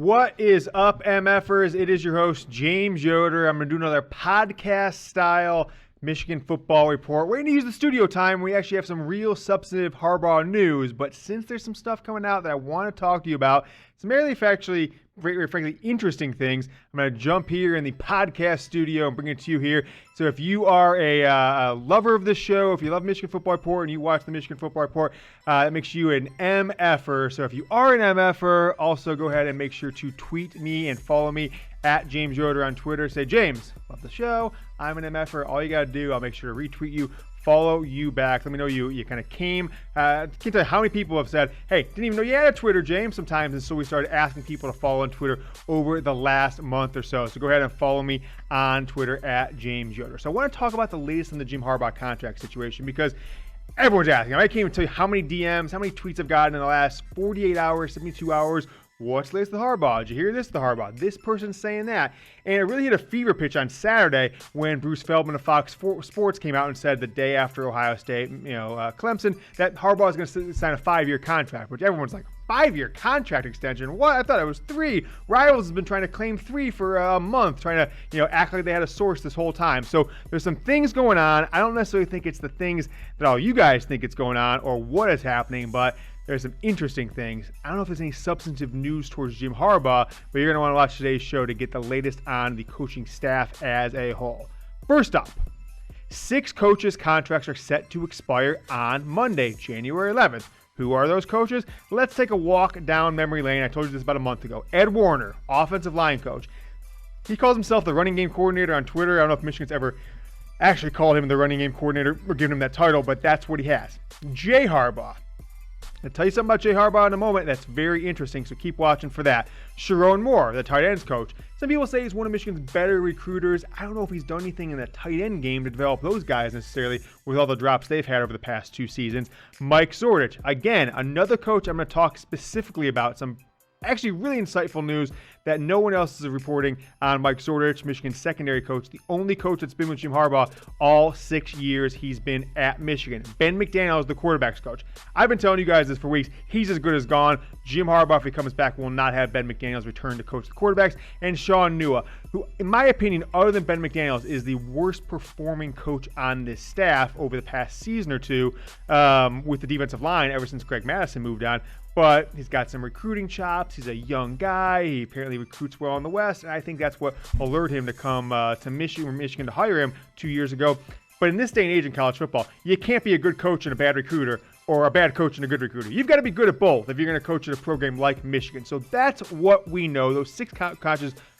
What is up, MFR'S? It is your host, James Yoder. I'm going to do another podcast-style Michigan football report. We're going to use the studio time. We actually have some real substantive Harbaugh news, but since there's some stuff coming out that I want to talk to you about, some very frankly interesting things, I'm going to jump here in the podcast studio and bring it to you here. So if you are a lover of this show, if you love Michigan Football Report and you watch the Michigan Football Report, that makes you an MFR. So if you are an MFR, also go ahead and make sure to tweet me and follow me at James Yoder on Twitter. Say, James, love the show. I'm an MFR. All you got to do, I'll make sure to retweet you, follow you back. Let me know you kind of came. I can't tell you how many people have said, hey, didn't even know you had a Twitter, James, sometimes. And so we started asking people to follow on Twitter over the last month or so. So go ahead and follow me on Twitter at James Yoder. So I want to talk about the latest in the Jim Harbaugh contract situation because everyone's asking. I can't even tell you how many DMs, how many tweets I've gotten in the last 48 hours, 72 hours. What's the latest with Harbaugh? Did you hear this? The Harbaugh. This person's saying that. And it really hit a fever pitch on Saturday when Bruce Feldman of Fox Sports came out and said the day after Ohio State, Clemson, that Harbaugh is going to sign a 5-year contract, which everyone's like, 5-year contract extension? What? I thought it was 3. Rivals has been trying to claim 3 for a month, trying to, act like they had a source this whole time. So there's some things going on. I don't necessarily think it's the things that all you guys think it's going on or what is happening, but there's some interesting things. I don't know if there's any substantive news towards Jim Harbaugh, but you're going to want to watch today's show to get the latest on the coaching staff as a whole. First up, 6 coaches' contracts are set to expire on Monday, January 11th. Who are those coaches? Let's take a walk down memory lane. I told you this about a month ago. Ed Warinner, offensive line coach. He calls himself the running game coordinator on Twitter. I don't know if Michigan's ever actually called him the running game coordinator or given him that title, but that's what he has. Jay Harbaugh. I'll tell you something about Jay Harbaugh in a moment that's very interesting, so keep watching for that. Sherrone Moore, the tight ends coach. Some people say he's one of Michigan's better recruiters. I don't know if he's done anything in the tight end game to develop those guys necessarily with all the drops they've had over the past 2 seasons. Mike Zordich, again, another coach I'm going to talk specifically about. Some actually really insightful news that no one else is reporting on Mike Zordich, Michigan's secondary coach, the only coach that's been with Jim Harbaugh all 6 years he's been at Michigan. Ben McDaniels, the quarterbacks coach. I've been telling you guys this for weeks. He's as good as gone. Jim Harbaugh, if he comes back, will not have Ben McDaniels return to coach the quarterbacks. And Shaun Nua, who, in my opinion, other than Ben McDaniels, is the worst performing coach on this staff over the past season or two with the defensive line ever since Greg Madison moved on. But he's got some recruiting chops. He's a young guy. He apparently recruits well in the West. And I think that's what allured him to come to Michigan to hire him 2 years ago. But in this day and age in college football, you can't be a good coach and a bad recruiter or a bad coach and a good recruiter. You've got to be good at both if you're going to coach at a program like Michigan. So that's what we know. Those 6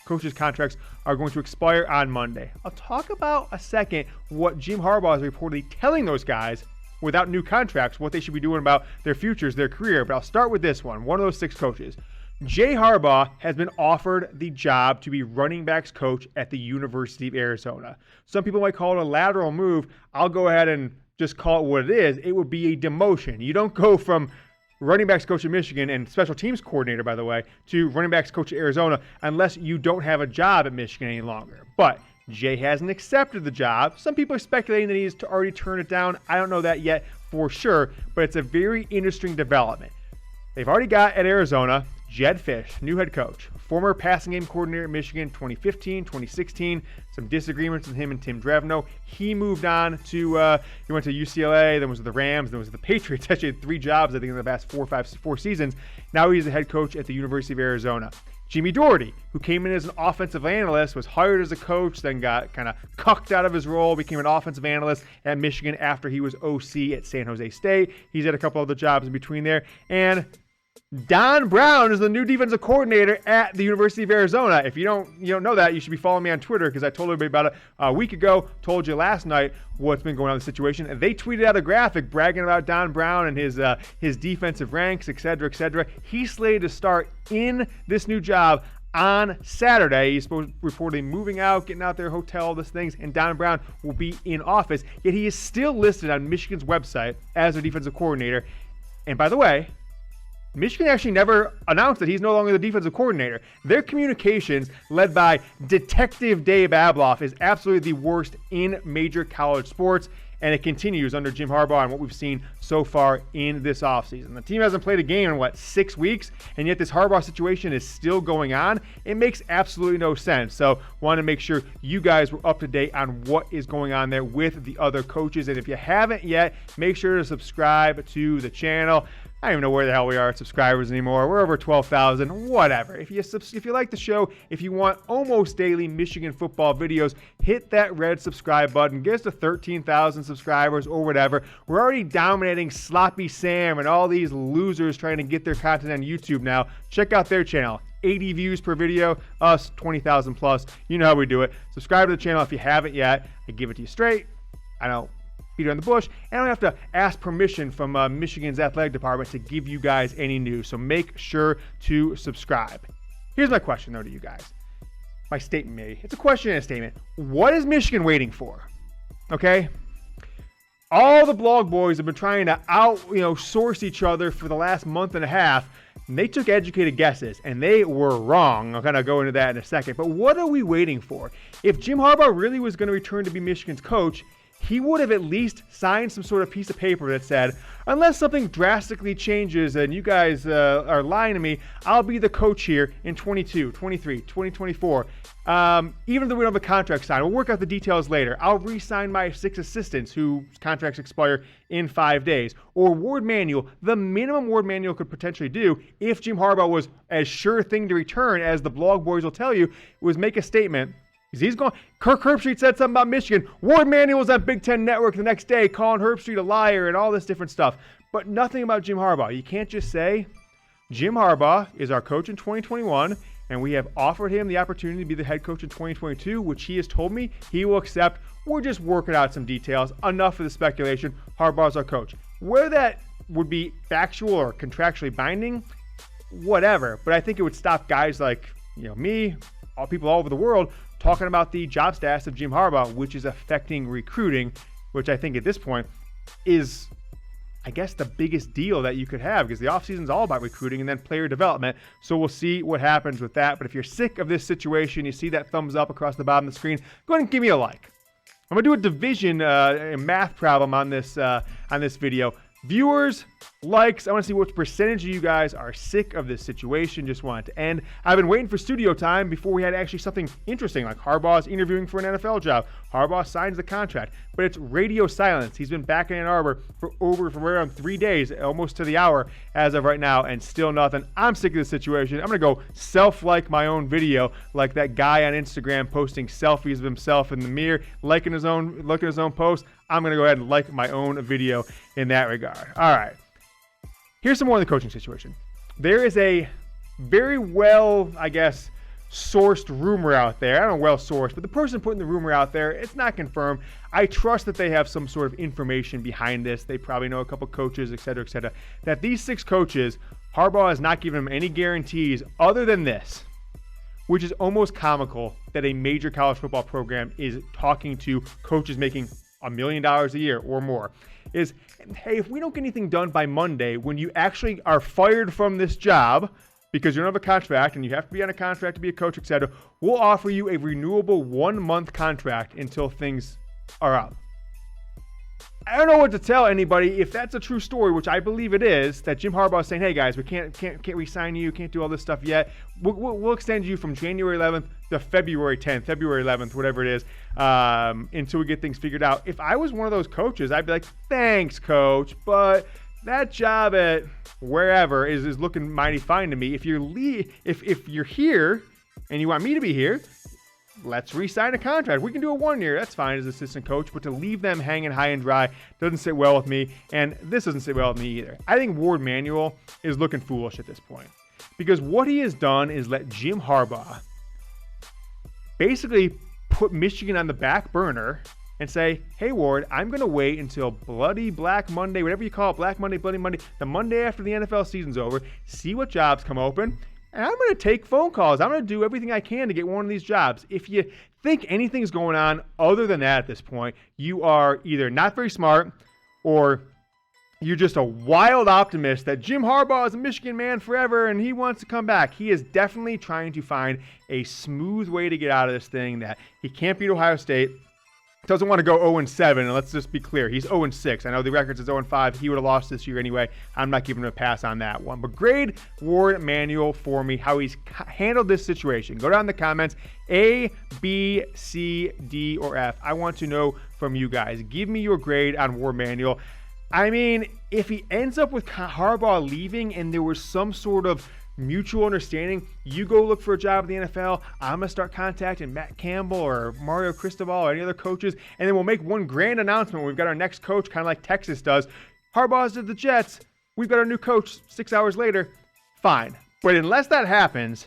coaches' contracts are going to expire on Monday. I'll talk about a second what Jim Harbaugh is reportedly telling those guys without new contracts, what they should be doing about their futures, their career. But I'll start with this one of those 6 coaches. Jay Harbaugh has been offered the job to be running backs coach at the University of Arizona. Some people might call it a lateral move. I'll go ahead and just call it what it is. It would be a demotion. You don't go from running backs coach at Michigan and special teams coordinator, by the way, to running backs coach at Arizona unless you don't have a job at Michigan any longer. But Jay hasn't accepted the job. Some people are speculating that he's already turned it down. I don't know that yet for sure, but it's a very interesting development. They've already got at Arizona Jedd Fisch, new head coach, former passing game coordinator at Michigan 2015, 2016. Some disagreements with him and Tim Drevno. He moved on to, he went to UCLA, then was with the Rams, then was with the Patriots. Actually had 3 jobs, I think, in the past 4 seasons. Now he's the head coach at the University of Arizona. Jimmy Doherty, who came in as an offensive analyst, was hired as a coach, then got kind of cucked out of his role, became an offensive analyst at Michigan after he was OC at San Jose State. He's had a couple other jobs in between there. And Don Brown is the new defensive coordinator at the University of Arizona. If you don't know that, you should be following me on Twitter because I told everybody about it a week ago, told you last night what's been going on in the situation. And they tweeted out a graphic bragging about Don Brown and his defensive ranks, et cetera, et cetera. He's slated to start in this new job on Saturday. He's reportedly moving out, getting out their hotel, these things, and Don Brown will be in office. Yet he is still listed on Michigan's website as their defensive coordinator. And by the way, Michigan actually never announced that he's no longer the defensive coordinator. Their communications, led by Detective Dave Abloff, is absolutely the worst in major college sports. and it continues under Jim Harbaugh and what we've seen so far in this offseason. The team hasn't played a game in, 6 weeks, and yet this Harbaugh situation is still going on. It makes absolutely no sense. So want to make sure you guys were up to date on what is going on there with the other coaches. And if you haven't yet, make sure to subscribe to the channel. I don't even know where the hell we are at subscribers anymore. We're over 12,000, whatever. If you like the show, if you want almost daily Michigan football videos, hit that red subscribe button. Get us to 13,000 subscribers or whatever. We're already dominating Sloppy Sam and all these losers trying to get their content on YouTube now. Check out their channel. 80 views per video, us 20,000 plus. You know how we do it. Subscribe to the channel if you haven't yet. I give it to you straight. I don't beat around the bush, and I don't have to ask permission from Michigan's athletic department to give you guys any news. So make sure to subscribe. Here's my question though to you guys. My statement maybe. It's a question and a statement. What is Michigan waiting for? Okay? All the blog boys have been trying to source each other for the last month and a half. And they took educated guesses, and they were wrong. I'll kind of go into that in a second. But what are we waiting for? If Jim Harbaugh really was going to return to be Michigan's coach, he would have at least signed some sort of piece of paper that said, unless something drastically changes and you guys are lying to me, I'll be the coach here in 22, 23, 2024. Even though we don't have a contract signed, we'll work out the details later. I'll re-sign my 6 assistants whose contracts expire in 5 days. Or Warde Manuel, the minimum Warde Manuel could potentially do if Jim Harbaugh was as sure thing to return as the blog boys will tell you, was make a statement. He's going. Kirk Herbstreit said something about Michigan. Warde Manuel was on Big Ten Network the next day calling Herbstreit a liar and all this different stuff. But nothing about Jim Harbaugh. You can't just say, Jim Harbaugh is our coach in 2021, and we have offered him the opportunity to be the head coach in 2022, which he has told me he will accept. We're just working out some details. Enough of the speculation. Harbaugh's our coach. Whether that would be factual or contractually binding, whatever. But I think it would stop guys like me, all people all over the world, talking about the job status of Jim Harbaugh, which is affecting recruiting, which I think at this point is, I guess, the biggest deal that you could have, because the offseason is all about recruiting and then player development. So we'll see what happens with that. But if you're sick of this situation, you see that thumbs up across the bottom of the screen, go ahead and give me a like. I'm going to do a division math problem on this video. Viewers, likes, I want to see what percentage of you guys are sick of this situation. Just want it to end. I've been waiting for studio time before we had actually something interesting, like Harbaugh's interviewing for an NFL job. Harbaugh signs the contract, but it's radio silence. He's been back in Ann Arbor for around 3 days, almost to the hour as of right now, and still nothing. I'm sick of this situation. I'm going to go self-like my own video, like that guy on Instagram posting selfies of himself in the mirror, looking at his own post. I'm going to go ahead and like my own video in that regard. All right. Here's some more of the coaching situation. There is a very well, I guess, sourced rumor out there. I don't know, well sourced, but the person putting the rumor out there, it's not confirmed. I trust that they have some sort of information behind this. They probably know a couple coaches, et cetera, that these 6 coaches, Harbaugh has not given them any guarantees other than this, which is almost comical that a major college football program is talking to coaches making $1 million a year or more, is, hey, if we don't get anything done by Monday, when you actually are fired from this job because you don't have a contract and you have to be on a contract to be a coach, etc., we'll offer you a renewable 1-month contract until things are up. I don't know what to tell anybody if that's a true story, which I believe it is, that Jim Harbaugh is saying, hey guys, we can't re-sign you, can't do all this stuff yet. We'll extend you from January 11th to February 10th, February 11th, whatever it is, until we get things figured out. If I was one of those coaches, I'd be like, thanks, coach, but that job at wherever is looking mighty fine to me. If you're here and you want me to be here, let's re-sign a contract. We can do a 1 year. That's fine as assistant coach, but to leave them hanging high and dry doesn't sit well with me, and this doesn't sit well with me either. I think Warde Manuel is looking foolish at this point, because what he has done is let Jim Harbaugh basically put Michigan on the back burner and say, hey, Warde, I'm going to wait until Bloody Black Monday, whatever you call it, Black Monday, Bloody Monday, the Monday after the NFL season's over, see what jobs come open, and I'm going to take phone calls. I'm going to do everything I can to get one of these jobs. If you think anything's going on other than that at this point, you are either not very smart or you're just a wild optimist that Jim Harbaugh is a Michigan man forever and he wants to come back. He is definitely trying to find a smooth way to get out of this thing, that he can't beat Ohio State. doesn't want to go 0-7, and let's just be clear, he's 0-6. I know the record says 0-5. He would have lost this year anyway. I'm not giving him a pass on that one. But grade Warde Manuel for me, how he's handled this situation. Go down in the comments, A, B, C, D, or F. I want to know from you guys. Give me your grade on Warde Manuel. I mean, if he ends up with Harbaugh leaving and there was some sort of mutual understanding, you go look for a job in the NFL, I'm going to start contacting Matt Campbell or Mario Cristobal or any other coaches, and then we'll make one grand announcement. We've got our next coach, kind of like Texas does. Harbaugh's to the Jets. We've got our new coach 6 hours later. Fine. But unless that happens,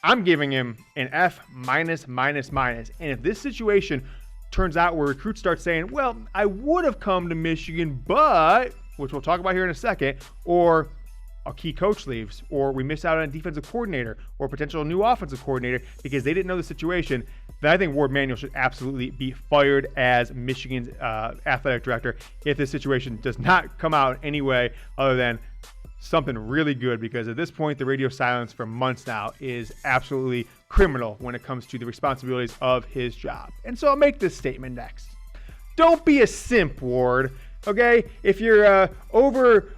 I'm giving him an F minus, minus, minus. And if this situation turns out where recruits start saying, well, I would have come to Michigan, but, which we'll talk about here in a second, or a key coach leaves, or we miss out on a defensive coordinator or potential new offensive coordinator because they didn't know the situation, then I think Warde Manuel should absolutely be fired as Michigan's athletic director if this situation does not come out any way other than something really good, because at this point, the radio silence for months now is absolutely criminal when it comes to the responsibilities of his job. And so I'll make this statement next. Don't be a simp, Warde. Okay, if you're over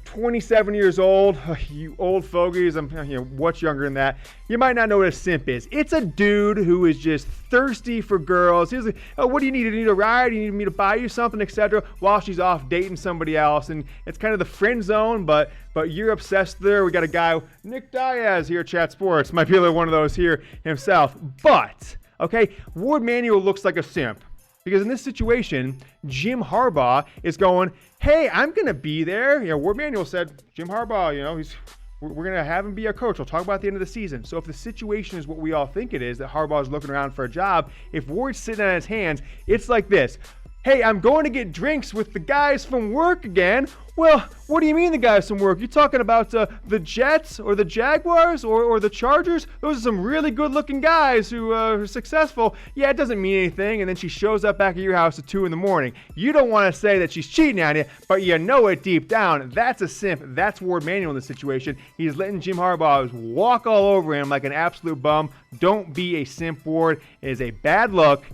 27 years old, you old fogies, I'm what's younger than that, you might not know what a simp is. It's a dude who is just thirsty for girls. He's like, oh, what do you need? Do you need a ride? Do you need me to buy you something, etc. while she's off dating somebody else. And it's kind of the friend zone, but you're obsessed there. We got a guy, Nick Diaz here at Chat Sports. Might be a little one of those here himself. But, okay, Warde Manuel looks like a simp. Because in this situation, Jim Harbaugh is going, hey, I'm going to be there. Warde Manuel said, Jim Harbaugh, we're going to have him be our coach. We'll talk about at the end of the season. So if the situation is what we all think it is, that Harbaugh is looking around for a job, if Warde's sitting on his hands, it's like this. Hey, I'm going to get drinks with the guys from work again. Well, what do you mean the guys from work? You talking about the Jets or the Jaguars or the Chargers? Those are some really good-looking guys who are successful. Yeah, it doesn't mean anything. And then she shows up back at your house at 2 a.m. You don't want to say that she's cheating on you, but you know it deep down. That's a simp. That's Warde Manuel in this situation. He's letting Jim Harbaugh walk all over him like an absolute bum. Don't be a simp, Warde. It is a bad look.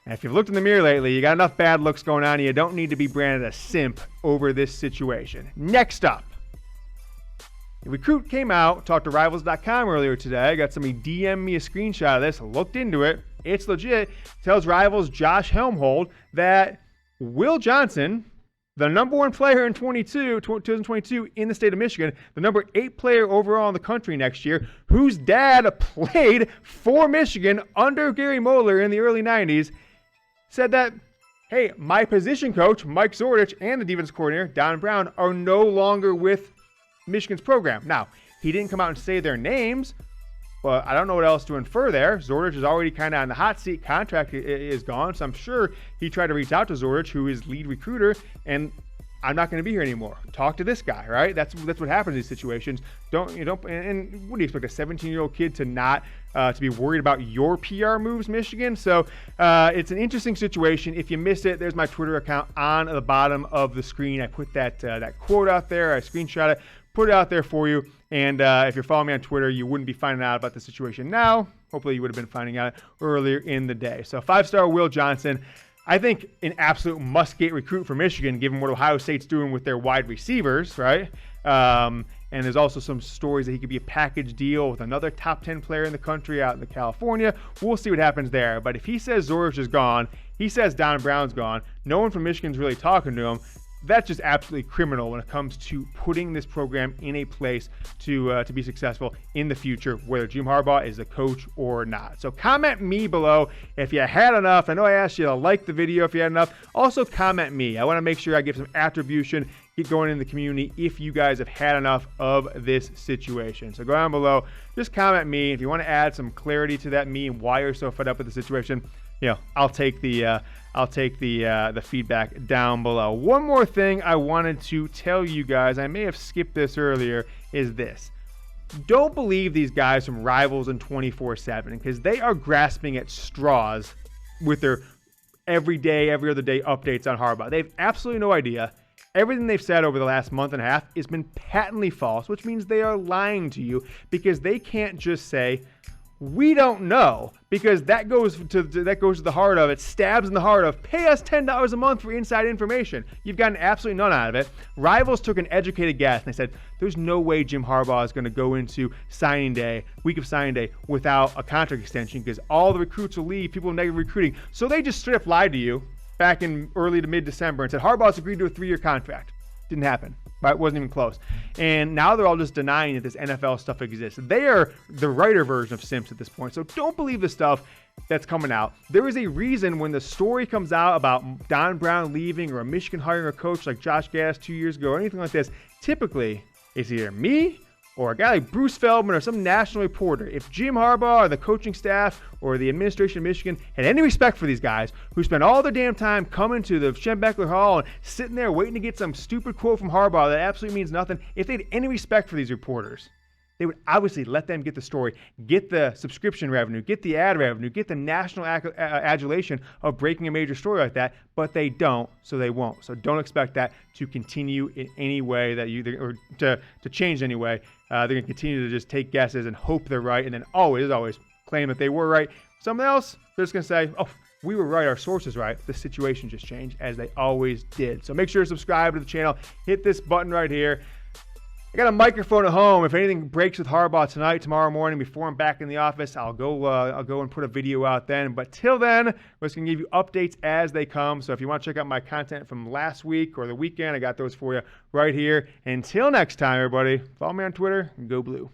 And if you've looked in the mirror lately, you got enough bad looks going on, you don't need to be branded a simp over this situation. Next up, the recruit came out, talked to Rivals.com earlier today, got somebody DM me a screenshot of this, looked into it, it's legit, tells Rivals' Josh Helmhold that Will Johnson, the number 1 player in 2022 in the state of Michigan, the number 8 player overall in the country next year, whose dad played for Michigan under Gary Moeller in the early 90s, said that, hey, my position coach, Mike Zordich, and the defense coordinator, Don Brown, are no longer with Michigan's program. Now, he didn't come out and say their names, but I don't know what else to infer there. Zordich is already kind of on the hot seat. Contract is gone, so I'm sure he tried to reach out to Zordich, who is lead recruiter, and I'm not going to be here anymore. Talk to this guy, right? That's what happens in these situations. And what do you expect, a 17-year-old kid to not to be worried about your PR moves, Michigan? So it's an interesting situation. If you missed it, there's my Twitter account on the bottom of the screen. I put that quote out there. I screenshot it, put it out there for you. And if you're following me on Twitter, you wouldn't be finding out about the situation now. Hopefully you would have been finding out earlier in the day. So 5-star Will Johnson, I think an absolute must-get recruit for Michigan, given what Ohio State's doing with their wide receivers, right? And there's also some stories that he could be a package deal with another top 10 player in the country out in California. We'll see what happens there. But if he says Zordich is gone, he says Don Brown's gone, no one from Michigan's really talking to him, that's just absolutely criminal when it comes to putting this program in a place to be successful in the future, whether Jim Harbaugh is the coach or not. So comment me below if you had enough. I know I asked you to like the video if you had enough. Also comment me. I want to make sure I give some attribution, get going in the community if you guys have had enough of this situation. So go down below, just comment me. If you want to add some clarity to that, me and why you're so fed up with the situation, I'll take the feedback down below. One more thing I wanted to tell you guys, I may have skipped this earlier, is this. Don't believe these guys from Rivals and 24/7, because they are grasping at straws with their every other day updates on Harbaugh. They have absolutely no idea. Everything they've said over the last month and a half has been patently false, which means they are lying to you, because they can't just say, We don't know, because that goes to the heart of it, stabs in the heart of pay us $10 a month for inside information. You've gotten absolutely none out of it. Rivals took an educated guess and they said there's no way Jim Harbaugh is going to go into signing day, week of signing day, without a contract extension, because all the recruits will leave, people with negative recruiting. So they just straight up lied to you back in early to mid-December and said Harbaugh's agreed to a 3-year contract. Didn't happen. Right? It wasn't even close. And now they're all just denying that this NFL stuff exists. They are the writer version of Simps at this point. So don't believe the stuff that's coming out. There is a reason when the story comes out about Don Brown leaving or a Michigan hiring a coach like Josh Gattis 2 years ago or anything like this, typically it's either me or a guy like Bruce Feldman or some national reporter. If Jim Harbaugh or the coaching staff or the administration of Michigan had any respect for these guys who spent all their damn time coming to the Schembechler Hall and sitting there waiting to get some stupid quote from Harbaugh that absolutely means nothing, if they had any respect for these reporters, they would obviously let them get the story, get the subscription revenue, get the ad revenue, get the national adulation of breaking a major story like that, but they don't, so they won't. So don't expect that to continue in any way or to change in any way. They're going to continue to just take guesses and hope they're right, and then always claim that they were right. Something else, they're just going to say, oh, we were right, our source is right. The situation just changed, as they always did. So make sure to subscribe to the channel. Hit this button right here. I got a microphone at home. If anything breaks with Harbaugh tonight, tomorrow morning, before I'm back in the office, I'll go and put a video out then. But till then, we're just going to give you updates as they come. So if you want to check out my content from last week or the weekend, I got those for you right here. Until next time, everybody, follow me on Twitter and go blue.